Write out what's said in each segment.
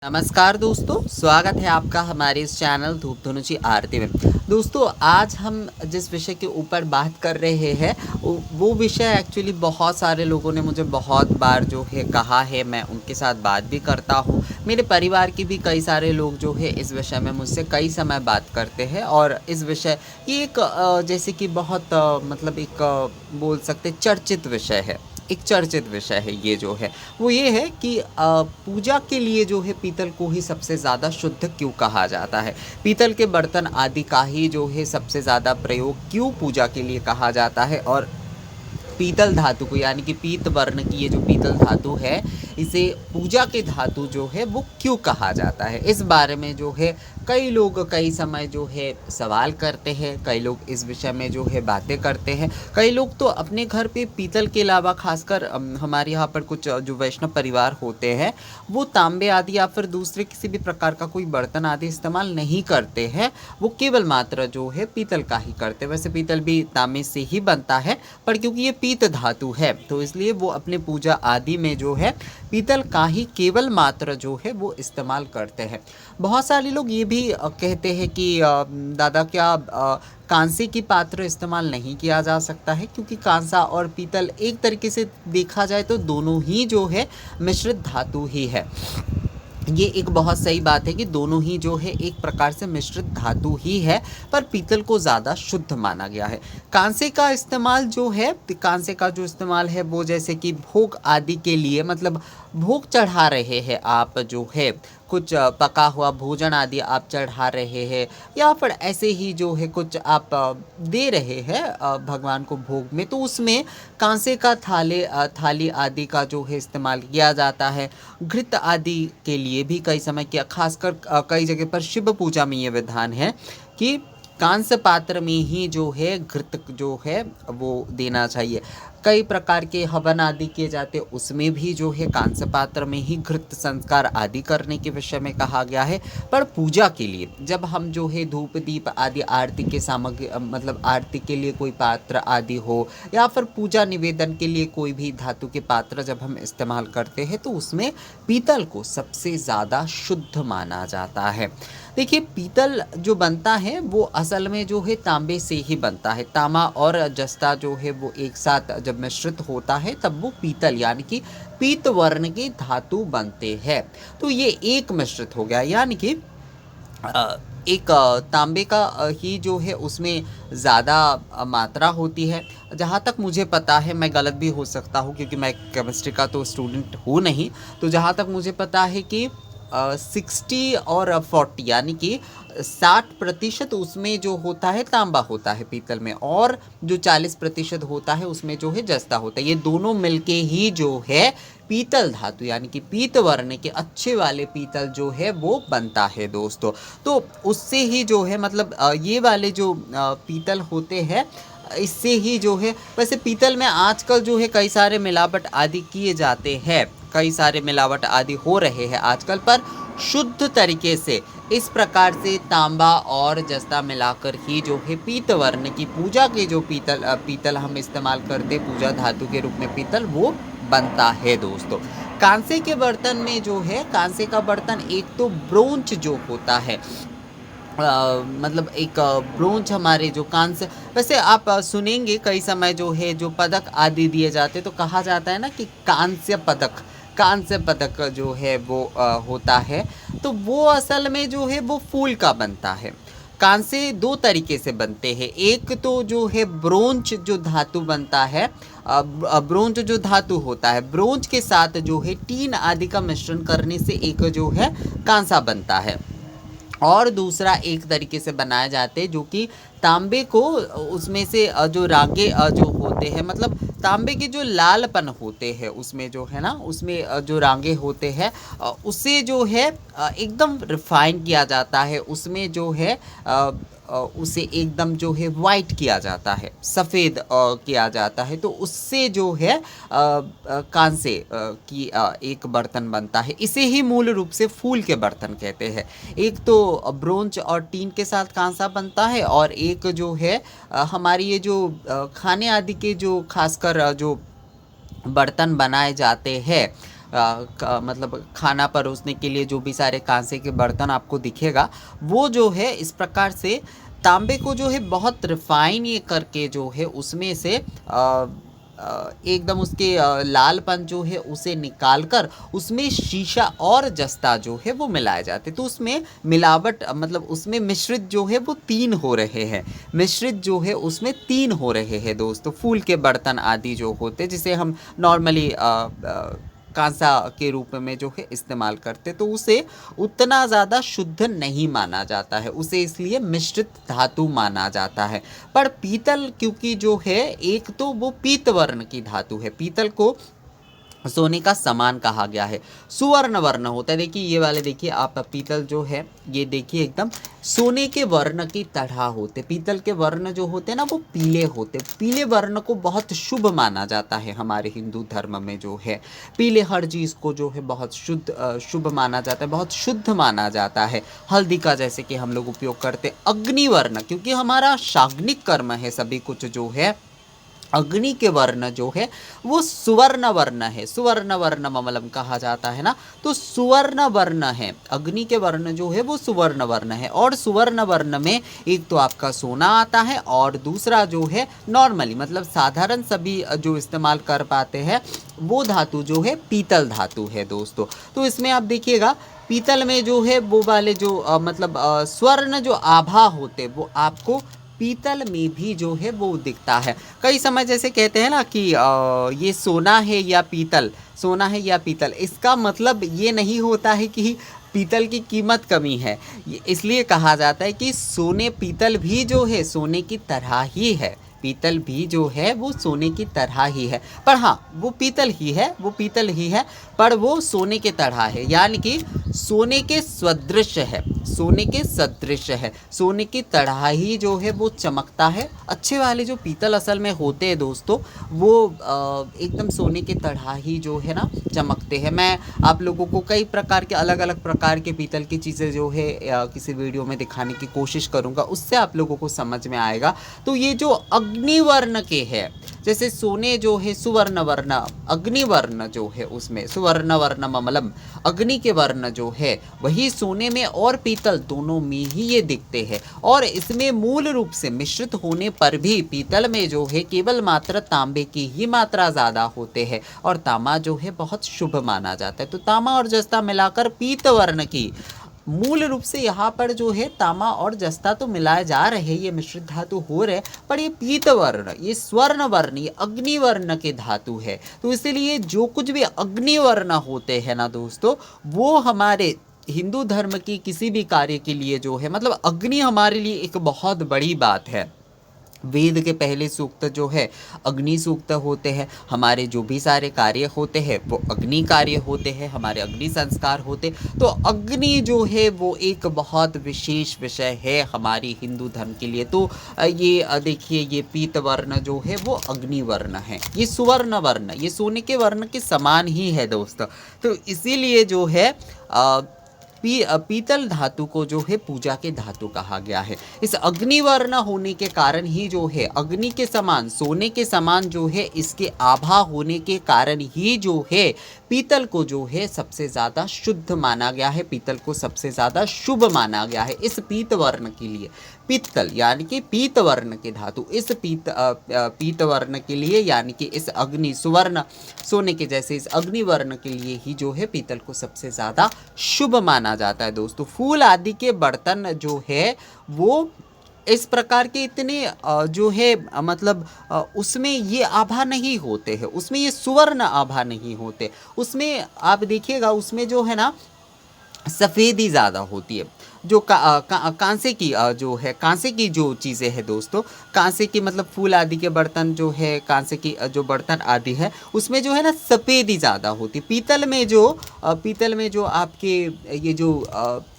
नमस्कार दोस्तों, स्वागत है आपका हमारे इस चैनल धूप धनुची आरती में। दोस्तों, आज हम जिस विषय के ऊपर बात कर रहे हैं वो विषय एक्चुअली बहुत सारे लोगों ने मुझे बहुत बार जो है कहा है, मैं उनके साथ बात भी करता हूँ। मेरे परिवार के भी कई सारे लोग जो है इस विषय में मुझसे कई समय बात करते हैं और इस विषय ये एक जैसे कि बहुत मतलब एक बोल सकते चर्चित विषय है। एक चर्चित विषय है ये जो है वो ये है कि पूजा के लिए जो है पीतल को ही सबसे ज़्यादा शुद्ध क्यों कहा जाता है। पीतल के बर्तन आदि का ही जो है सबसे ज़्यादा प्रयोग क्यों पूजा के लिए कहा जाता है और पीतल धातु को यानी कि पीत वर्ण की ये जो पीतल धातु है इसे पूजा के धातु जो है वो क्यों कहा जाता है। इस बारे में जो है कई लोग कई समय जो है सवाल करते हैं, कई लोग इस विषय में जो है बातें करते हैं। कई लोग तो अपने घर पे पीतल के अलावा खासकर हमारे यहाँ पर कुछ जो वैष्णव परिवार होते हैं वो तांबे आदि या फिर दूसरे किसी भी प्रकार का कोई बर्तन आदि इस्तेमाल नहीं करते हैं। वो केवल मात्र जो है पीतल का ही करते हैं। वैसे पीतल भी तांबे से ही बनता है, पर क्योंकि ये पीत धातु है तो इसलिए वो अपने पूजा आदि में जो है पीतल का ही केवल मात्र जो है वो इस्तेमाल करते हैं। बहुत सारे लोग ये भी कहते हैं कि दादा क्या कांसे की पात्र इस्तेमाल नहीं किया जा सकता है, क्योंकि कांसा और पीतल एक तरीके से देखा जाए तो दोनों ही जो है मिश्रित धातु ही है। ये एक बहुत सही बात है कि दोनों ही जो है एक प्रकार से मिश्रित धातु ही है, पर पीतल को ज़्यादा शुद्ध माना गया है। कांसे का इस्तेमाल जो है, कांसे का जो इस्तेमाल है वो जैसे कि भोग आदि के लिए, मतलब भोग चढ़ा रहे हैं आप जो है कुछ पका हुआ भोजन आदि आप चढ़ा रहे हैं या फिर ऐसे ही जो है कुछ आप दे रहे हैं भगवान को भोग में, तो उसमें कांसे का थाली आदि का जो है इस्तेमाल किया जाता है। घृत आदि के लिए भी कई समय किया, खासकर कई जगह पर शिव पूजा में ये विधान है कि कांस्य पात्र में ही जो है घृत जो है वो देना चाहिए। कई प्रकार के हवन आदि किए जाते उसमें भी जो है कांस्य पात्र में ही घृत संस्कार आदि करने के विषय में कहा गया है। पर पूजा के लिए जब हम जो है धूप दीप आदि आरती के सामग्री मतलब आरती के लिए कोई पात्र आदि हो या फिर पूजा निवेदन के लिए कोई भी धातु के पात्र जब हम इस्तेमाल करते हैं तो उसमें पीतल को सबसे ज़्यादा शुद्ध माना जाता है। देखिए, पीतल जो बनता है वो असल में जो है तांबे से ही बनता है। तांबा और जस्ता जो है वो एक साथ जब मिश्रित होता है तब वो पीतल यानी कि पीत वर्ण के धातु बनते हैं। तो ये एक मिश्रित हो गया, यानी कि एक तांबे का ही जो है उसमें ज़्यादा मात्रा होती है। जहाँ तक मुझे पता है, मैं गलत भी हो सकता हूँ क्योंकि मैं केमिस्ट्री का तो स्टूडेंट हूँ नहीं, तो जहाँ तक मुझे पता है कि 60 और 40 यानी कि 60% उसमें जो होता है तांबा होता है पीतल में, और जो 40% होता है उसमें जो है जस्ता होता है। ये दोनों मिलके ही जो है पीतल धातु यानी कि पीत वर्ण के अच्छे वाले पीतल जो है वो बनता है दोस्तों। तो उससे ही जो है मतलब ये वाले जो पीतल होते हैं इससे ही जो है, वैसे पीतल में आजकल जो है कई सारे मिलावट आदि किए जाते हैं, कई सारे मिलावट आदि हो रहे हैं आजकल, पर शुद्ध तरीके से इस प्रकार से तांबा और जस्ता मिलाकर ही जो है पीत वर्ण की पूजा के जो पीतल हम इस्तेमाल करते पूजा धातु के रूप में पीतल वो बनता है दोस्तों। कांसे के बर्तन में जो है, कांसे का बर्तन एक तो ब्रोंज जो होता है मतलब एक ब्रोंज हमारे जो कांस्य, वैसे आप सुनेंगे कई समय जो है जो पदक आदि दिए जाते तो कहा जाता है ना कि कांस्य पदक जो है वो होता है, तो वो असल में जो है वो फूल का बनता है। कांसे दो तरीके से बनते हैं, एक तो जो है ब्रोंज जो धातु बनता है, ब्रोंज जो धातु होता है ब्रोंज के साथ जो है टीन आदि का मिश्रण करने से एक जो है कांसा बनता है, और दूसरा एक तरीके से बनाए जाते हैं जो कि तांबे को उसमें से जो रागे जो होते हैं, मतलब तांबे के जो लालपन होते हैं उसमें जो है ना, उसमें जो रागे होते हैं उसे जो है एकदम रिफाइन किया जाता है, उसमें जो है उसे एकदम जो है वाइट किया जाता है, सफ़ेद किया जाता है, तो उससे जो है कांसे की एक बर्तन बनता है। इसे ही मूल रूप से फूल के बर्तन कहते हैं। एक तो ब्रोंज और टीन के साथ कांसा बनता है, और एक जो है हमारी ये जो खाने आदि के जो खासकर जो बर्तन बनाए जाते हैं मतलब खाना परोसने के लिए जो भी सारे कांसे के बर्तन आपको दिखेगा, वो जो है इस प्रकार से तांबे को जो है बहुत रिफाइन ये करके जो है उसमें से एकदम उसके लालपन जो है उसे निकाल कर उसमें शीशा और जस्ता जो है वो मिलाए जाते, तो उसमें मिलावट मतलब उसमें मिश्रित जो है वो 3 हो रहे हैं, मिश्रित जो है उसमें 3 हो रहे हैं दोस्तों, फूल के बर्तन आदि जो होते जिसे हम नॉर्मली कांसा के रूप में जो है इस्तेमाल करते, तो उसे उतना ज़्यादा शुद्ध नहीं माना जाता है, उसे इसलिए मिश्रित धातु माना जाता है। पर पीतल क्योंकि जो है एक तो वो पीत वर्ण की धातु है, पीतल को सोने का समान कहा गया है, सुवर्ण वर्ण होता है। देखिए ये वाले देखिए आप पीतल जो है ये देखिए एकदम सोने के वर्ण की तरह होते, पीतल के वर्ण जो होते हैं ना वो पीले होते, पीले वर्ण को बहुत शुभ माना जाता है हमारे हिंदू धर्म में जो है, पीले हर चीज़ को जो है बहुत शुभ माना जाता है, बहुत शुद्ध माना जाता है। हल्दी का जैसे कि हम लोग उपयोग करते, अग्निवर्ण क्योंकि हमारा शाग्निक कर्म है, सभी कुछ जो है अग्नि के वर्ण जो है वो सुवर्ण वर्ण है, सुवर्ण वर्ण ममलम कहा जाता है ना, तो सुवर्ण वर्ण है, अग्नि के वर्ण जो है वो सुवर्ण वर्ण है। और सुवर्ण वर्ण में एक तो आपका सोना आता है और दूसरा जो है नॉर्मली मतलब साधारण सभी जो इस्तेमाल कर पाते हैं वो धातु जो है पीतल धातु है दोस्तों। तो इसमें आप देखिएगा पीतल में जो है वो वाले जो मतलब स्वर्ण जो आभा होते वो आपको पीतल में भी जो है वो दिखता है। कई समय जैसे कहते हैं ना कि ये सोना है या पीतल, सोना है या पीतल, इसका मतलब ये नहीं होता है कि पीतल की कीमत कमी है, इसलिए कहा जाता है कि सोने पीतल भी जो है सोने की तरह ही है, पीतल भी जो है वो सोने की तरह ही है, पर हाँ वो पीतल ही है, वो पीतल ही है पर वो सोने के तरह है, यानी कि सोने के सदृश है, सोने के सदृश है, सोने की तरह ही जो है वो चमकता है। अच्छे वाले जो पीतल असल में होते हैं दोस्तों वो एकदम सोने के तरह ही जो है ना चमकते हैं। मैं आप लोगों को कई प्रकार के अलग अलग प्रकार के पीतल की चीज़ें जो है किसी वीडियो में दिखाने की कोशिश करूँगा, उससे आप लोगों को समझ में आएगा। तो ये जो अग्निवर्ण के है, जैसे सोने जो है सुवर्ण वर्ण, अग्निवर्ण जो है उसमें सुवर्ण वर्ण ममलम, अग्नि के वर्ण जो है वही सोने में और पीतल दोनों में ही ये दिखते हैं। और इसमें मूल रूप से मिश्रित होने पर भी पीतल में जो है केवल मात्र तांबे की ही मात्रा ज़्यादा होते हैं और तांबा जो है बहुत शुभ माना जाता है। तो तांबा और जस्ता मिलाकर पीत वर्ण की, मूल रूप से यहाँ पर जो है तांबा और जस्ता तो मिलाए जा रहे, ये मिश्रित धातु हो रहे, पर ये पीत वर्ण, ये स्वर्ण वर्ण, ये अग्निवर्ण के धातु है। तो इसीलिए जो कुछ भी अग्निवर्ण होते हैं ना दोस्तों वो हमारे हिंदू धर्म की किसी भी कार्य के लिए जो है मतलब अग्नि हमारे लिए एक बहुत बड़ी बात है। वेद के पहले सूक्त जो है अग्नि सूक्त होते हैं, हमारे जो भी सारे कार्य होते हैं वो अग्नि कार्य होते हैं, हमारे अग्नि संस्कार होते, तो अग्नि जो है वो एक बहुत विशेष विषय है हमारी हिंदू धर्म के लिए। तो ये देखिए ये पीत वर्ण जो है वो अग्नि वर्ण है, ये सुवर्ण वर्ण, ये सोने के वर्ण के समान ही है दोस्तों। तो इसीलिए जो है पीतल धातु को जो है पूजा के धातु कहा गया है। इस अग्निवर्ण होने के कारण ही जो है अग्नि के समान, सोने के समान जो है इसके आभा होने के कारण ही जो है पीतल को जो है सबसे ज़्यादा शुद्ध माना गया है, पीतल को सबसे ज़्यादा शुभ माना गया है। इस पीत वर्ण के लिए पीतल यानी कि पीत वर्ण के धातु, इस पीत वर्ण के लिए यानी कि इस अग्नि सुवर्ण सोने के जैसे इस अग्निवर्ण के लिए ही जो है पीतल को सबसे ज़्यादा शुभ माना जाता है दोस्तों। फूल आदि के बर्तन जो है वो इस प्रकार के इतने जो है मतलब उसमें ये आभा नहीं होते हैं, उसमें ये सुवर्ण आभा नहीं होते, उसमें आप देखिएगा उसमें जो है ना सफ़ेदी ज़्यादा होती है। जो कांसे की जो है कांसे की जो चीज़ें हैं दोस्तों, कांसे की मतलब फूल आदि के बर्तन जो है कांसे की जो बर्तन आदि है उसमें जो है ना सफ़ेदी ज़्यादा होती। पीतल में जो आपके ये जो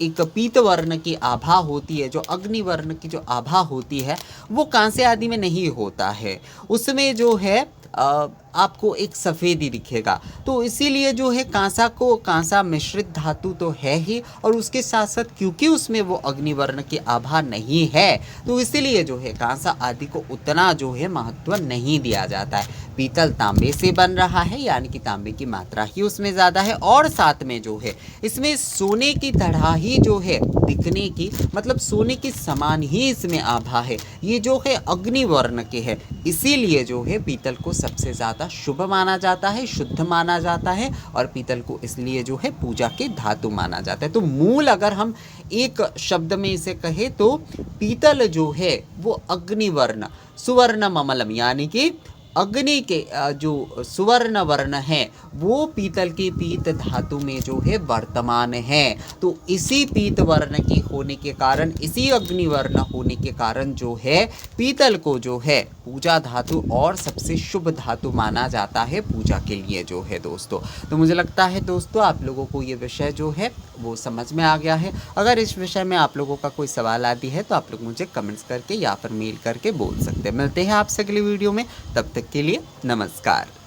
एक पीत वर्ण की आभा होती है, जो अग्नि वर्ण की जो आभा होती है वो कांसे आदि में नहीं होता है, उसमें जो है आपको एक सफ़ेदी दिखेगा। तो इसीलिए जो है कांसा मिश्रित धातु तो है ही, और उसके साथ साथ क्योंकि क्योंकि उसमें वो अग्निवर्ण की आभा नहीं है, तो इसीलिए जो है कांसा आदि को उतना जो है महत्व नहीं दिया जाता है। पीतल तांबे से बन रहा है, यानी कि तांबे की मात्रा ही उसमें ज़्यादा है, और साथ में जो है इसमें सोने की तरह ही जो है दिखने की, मतलब सोने की समान ही इसमें आभा है। ये जो है अग्निवर्ण के है, इसीलिए जो है पीतल को सबसे ज़्यादा शुभ माना जाता है, शुद्ध माना जाता है, और पीतल को इसलिए जो है पूजा के धातु माना जाता है। तो मूल अगर हम एक शब्द में इसे कहें तो पीतल जो है वो अग्निवर्ण सुवर्ण ममलम, यानी कि अग्नि के जो सुवर्ण वर्ण है वो पीतल की पीत धातु में जो है वर्तमान है। तो इसी पीत वर्ण की होने के कारण, इसी अग्निवर्ण होने के कारण जो है पीतल को जो है पूजा धातु और सबसे शुभ धातु माना जाता है पूजा के लिए जो है दोस्तों। तो मुझे लगता है दोस्तों आप लोगों को ये विषय जो है वो समझ में आ गया है। अगर इस विषय में आप लोगों का कोई सवाल आदि है तो आप लोग मुझे कमेंट्स करके या फिर मेल करके बोल सकते हैं। मिलते हैं आपसे अगली वीडियो में, तब तक के लिए नमस्कार।